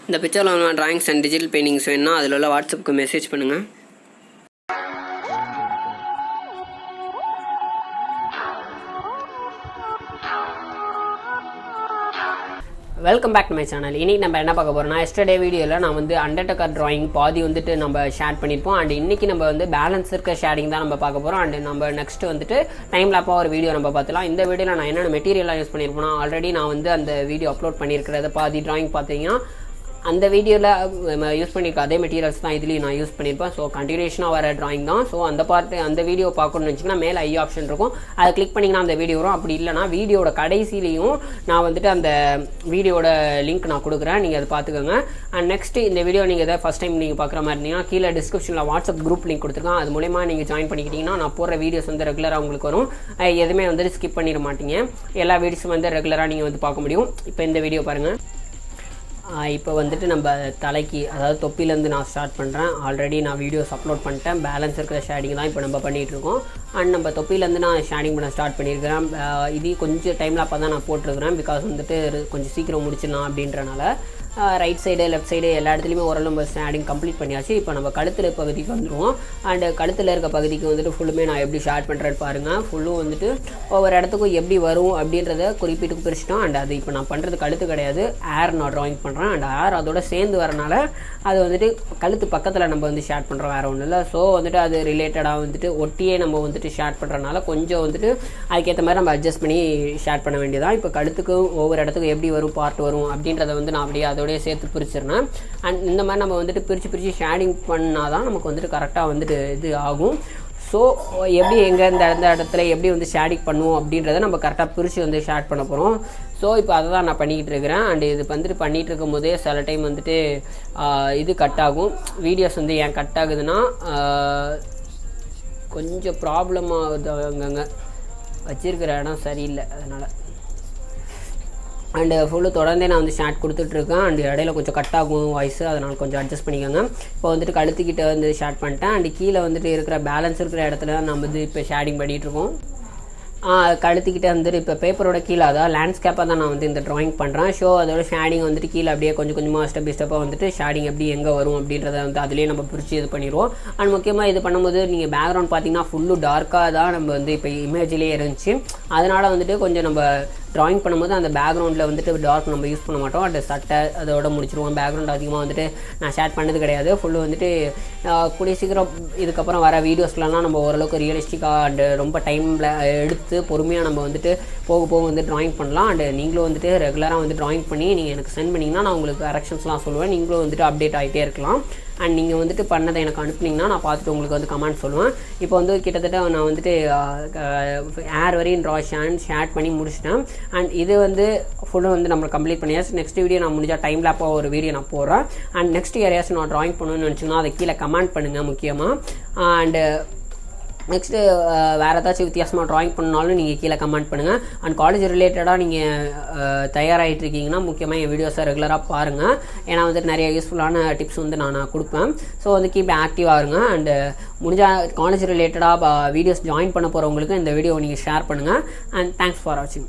இந்த பிக்சரில் உள்ள டிராயிங்ஸ் அண்ட் டிஜிட்டல் பெயிண்டிங்ஸ் வேணும்னா அதில் உள்ள வாட்ஸ்அப்புக்கு மெசேஜ் பண்ணுங்கள். Welcome back to my channel. இன்றைக்கி நம்ம என்ன பார்க்க போகிறோம்னா, எஸ்டர்டே வீடியோவில் நான் வந்து அண்டர்டேக்கர் டிராயிங் பாதி வந்துட்டு நம்ம ஷேர் பண்ணியிருப்போம். அண்ட் இன்றைக்கி நம்ம வந்து பேலன்ஸ் இருக்க ஷேடிங் தான் நம்ம பார்க்க போகிறோம். அண்ட் நம்ம நெக்ஸ்ட் வந்துட்டு டைம் லேப்பாக ஒரு வீடியோ நம்ம பார்த்துலாம். இந்த வீடியோவில் நான் என்னென்ன மெட்டீரியலாக யூஸ் பண்ணியிருப்போம்னா, ஆல்ரெடி நான் வந்து அந்த வீடியோ அப்லோட் பண்ணியிருக்கிறத பாதி டிராயிங் பார்த்தீங்கன்னா அந்த வீடியோவில் யூஸ் பண்ணியிருக்க அதே மெட்டீரியல்ஸ் தான் இதுலேயும் நான் யூஸ் பண்ணியிருப்பேன். ஸோ கண்டினியூஷனாக வர டிராயிங் தான். ஸோ அந்த வீடியோ பார்க்கணும்னு வச்சிங்கன்னா மேலே ஐ ஆப்ஷன் இருக்கும், அதை கிளிக் பண்ணிங்கன்னா அந்த வீடியோ வரும். அப்படி இல்லைனா வீடியோட கடைசிலையும் நான் வந்துட்டு அந்த வீடியோட லிங்க் நான் கொடுக்குறேன், நீங்கள் அதை பார்த்துக்கோங்க. அண்ட் நெக்ஸ்ட் இந்த வீடியோ நீங்கள் எதாவது ஃபஸ்ட் டைம் நீங்கள் பார்க்குற மாதிரி இருந்தீங்கன்னா கீழே டிஸ்கிரிப்ஷனில் வாட்ஸ்அப் குரூப் லிங்க் கொடுத்துருக்கேன். அது மூலமா நீங்கள் ஜாயின் பண்ணிக்கிட்டீங்கன்னா நான் போடுற வீடியோஸ் வந்து ரெகுலராக உங்களுக்கு வரும். எதுவுமே வந்துட்டு ஸ்கிப் பண்ணிட மாட்டீங்க, எல்லா வீடியோஸும் வந்து ரெகுலராக நீங்கள் வந்து பார்க்க முடியும். இப்போ இந்த வீடியோ பாருங்கள். இப்போ வந்துட்டு நம்ம தலைக்கு, அதாவது தொப்பிலேருந்து நான் ஸ்டார்ட் பண்ணுறேன். ஆல்ரெடி நான் வீடியோஸ் அப்லோட் பண்ணிட்டேன். பேலன்ஸ் இருக்கிற ஷேடிங் தான் இப்போ நம்ம பண்ணிகிட்ருக்கோம். அண்ட் நம்ம தொப்பிலேருந்து நான் ஷேடிங் பண்ண ஸ்டார்ட் பண்ணியிருக்கிறேன். இது கொஞ்சம் டைமில் அப்போ தான் நான் போட்டிருக்கிறேன், பிகாஸ் வந்துட்டு கொஞ்சம் சீக்கிரம் முடிச்சிடலாம் அப்படின்றனால. ரைட் சைடு லெஃப்ட் சைடு எல்லா இடத்துலையுமே ஓரளவு நம்ம ஷேடிங் கம்ப்ளீட் பண்ணியாச்சு. இப்போ நம்ம கழுத்தில் பகுதிக்கு வந்துடுவோம். அண்ட் கழுத்தில் இருக்க பகுதிக்கு வந்துட்டு ஃபுல்லுமே நான் எப்படி ஷேட் பண்ணுறேன்னு பாருங்கள். ஃபுல்லும் வந்துட்டு ஒவ்வொரு இடத்துக்கும் எப்படி வரும் அப்படின்றத குறிப்பிட்டு பிரிச்சிட்டோம். அண்ட் அது இப்போ நான் பண்ணுறது கழுத்து கிடையாது, ஏர் நான் ட்ராயிங் பண்ணுறேன். அண்ட் ஏர் அதோட சேர்ந்து வரனால அது வந்துட்டு கழுத்து பக்கத்தில் நம்ம வந்து ஷேட் பண்ணுறோம், வேறு ஒன்றும் இல்லை. ஸோ வந்துட்டு அது ரிலேட்டடாக வந்துட்டு ஒட்டியே நம்ம வந்துட்டு ஷேட் பண்ணுறதுனால கொஞ்சம் வந்துட்டு அதுக்கேற்ற மாதிரி நம்ம அட்ஜஸ்ட் பண்ணி ஷேட் பண்ண வேண்டியதான். இப்போ கழுத்துக்கு ஒவ்வொரு இடத்துக்கும் எப்படி வரும், பார்ட் வரும் அப்படின்றத வந்து நான் அப்படியே அதோடய சேர்த்து பிரிச்சிருந்தேன். அண்ட் இந்த மாதிரி நம்ம வந்துட்டு பிரித்து ஷேடிங் பண்ணால் தான் நமக்கு வந்துட்டு கரெக்டாக வந்துட்டு இது ஆகும். ஸோ எப்படி எங்கே இந்த இடத்துல எப்படி வந்து ஷேடிங் பண்ணுவோம் அப்படின்றத நம்ம கரெக்டாக பிரித்து வந்து ஷேட் பண்ண போகிறோம். ஸோ இப்போ அதை தான் நான் பண்ணிக்கிட்டு இருக்கிறேன். அண்ட் இது வந்துட்டு பண்ணிகிட்டு இருக்கும் போதே சில டைம் வந்துட்டு இது கட் ஆகும். வீடியோஸ் வந்து ஏன் கட் ஆகுதுன்னா கொஞ்சம் ப்ராப்ளம் ஆகுது, அங்கங்கே வச்சுருக்கிற இடம் சரியில்லை, அதனால். அண்டு ஃபுல்லு தொடர்ந்தே நான் வந்து ஷேட் கொடுத்துட்ருக்கேன். அண்டு இடையில கொஞ்சம் கட் ஆகும் வாய்ஸு, அதனால் கொஞ்சம் அட்ஜஸ்ட் பண்ணிக்கோங்க. இப்போ வந்துட்டு கழுத்துக்கிட்ட வந்து ஷேட் பண்ணிட்டேன். அண்டு கீழே வந்துட்டு இருக்கிற பேலன்ஸ் இருக்கிற இடத்துல நம்ம வந்து இப்போ ஷேடிங் பண்ணிகிட்ருக்கோம். கழுத்துக்கிட்ட வந்துட்டு இப்போ பேப்பரோட கீழே அதாவது லேண்ட்ஸ்கேப்பாக தான் நான் வந்து இந்த ட்ராயிங் பண்ணுறேன். ஸோ அதோட ஷேடிங் வந்துட்டு கீழே அப்படியே கொஞ்சம் கொஞ்சமாக ஸ்டெப் பை ஸ்டெப்பாக வந்துட்டு ஷேடிங் எப்படி எங்கே வரும் அப்படின்றத வந்து அதிலே நம்ம பிரித்து இது பண்ணிடுவோம். அண்ட் முக்கியமாக இது பண்ணும்போது நீங்கள் பேக்ரவுண்ட் பார்த்தீங்கன்னா ஃபுல்லு டார்க்காக தான் நம்ம வந்து இப்போ இமேஜ்லேயே இருந்துச்சு. அதனால் வந்துட்டு கொஞ்சம் நம்ம ட்ராயிங் பண்ணும்போது அந்த பேக்ரவுண்டில் வந்துட்டு டார்க் நம்ம யூஸ் பண்ண மாட்டோம். அந்த சட்டை அதோட முடிச்சிருவோம். பேக்ரவுண்ட் அதிகமாக வந்துட்டு நான் ஷேட் பண்ணது கிடையாது. ஃபுல்லு வந்துட்டு கூடிய சீக்கிரம் இதுக்கப்புறம் வர வீடியோஸ்லாம் நம்ம ஓரளவுக்கு ரியலிஸ்டிக்காக அண்டு ரொம்ப டைமில் எடுத்து பொறுமையாக நம்ம வந்துட்டு போக வந்து ட்ராயிங் பண்ணலாம். அண்டு நீங்களும் வந்துட்டு ரெகுலராக வந்து ட்ராயிங் பண்ணி நீங்கள் எனக்கு சென்ட் பண்ணிங்கன்னா நான் உங்களுக்கு கரெக்ஷன்ஸ்லாம் சொல்லுவேன். நீங்களும் வந்துட்டு அப்டேட் ஆகிட்டே இருக்கலாம். அண்ட் நீங்கள் வந்துட்டு பண்ணதை எனக்கு அனுப்புனீங்கன்னா நான் பார்த்துட்டு உங்களுக்கு வந்து கமெண்ட் சொல்லுவேன். இப்போ வந்து கிட்டத்தட்ட நான் வந்துட்டு ஏர் வரையும் ஷேட் பண்ணி முடிச்சிட்டேன். அண்ட் இது வந்து ஃபுல்லாக வந்து நம்ம கம்ப்ளீட் பண்ணியாச்சு. நெக்ஸ்ட் வீடியோ நான் முடிஞ்சால் டைம் லேப்பாக ஒரு வீடியோ நான் போடுறேன். அண்ட் நெக்ஸ்ட் ஏரியாஸ் நான் ட்ராயிங் பண்ணணும்னு நினச்சிங்கன்னா அதை கீழே கமெண்ட் பண்ணுங்கள் முக்கியமாக. அண்டு நெக்ஸ்ட்டு வேறு ஏதாச்சும் வித்தியாசமாக ட்ராயிங் பண்ணாலும் நீங்கள் கீழே கமெண்ட் பண்ணுங்கள். அண்ட் காலேஜ் ரிலேட்டடாக நீங்கள் தயாராகிட்டு இருக்கீங்கன்னா முக்கியமாக என் வீடியோஸை ரெகுலராக பாருங்கள். ஏன்னா வந்துட்டு நிறைய யூஸ்ஃபுல்லான டிப்ஸ் வந்து நான் கொடுப்பேன். ஸோ வந்து கீப் ஆக்டிவாக இருங்க. அண்டு முடிஞ்சால் காலேஜ் ரிலேட்டடாக வீடியோஸ் ஜாயின் பண்ண போகிறவங்களுக்கு இந்த வீடியோவை நீங்கள் ஷேர் பண்ணுங்கள். அண்ட் தேங்க்ஸ் ஃபார் வாட்சிங்.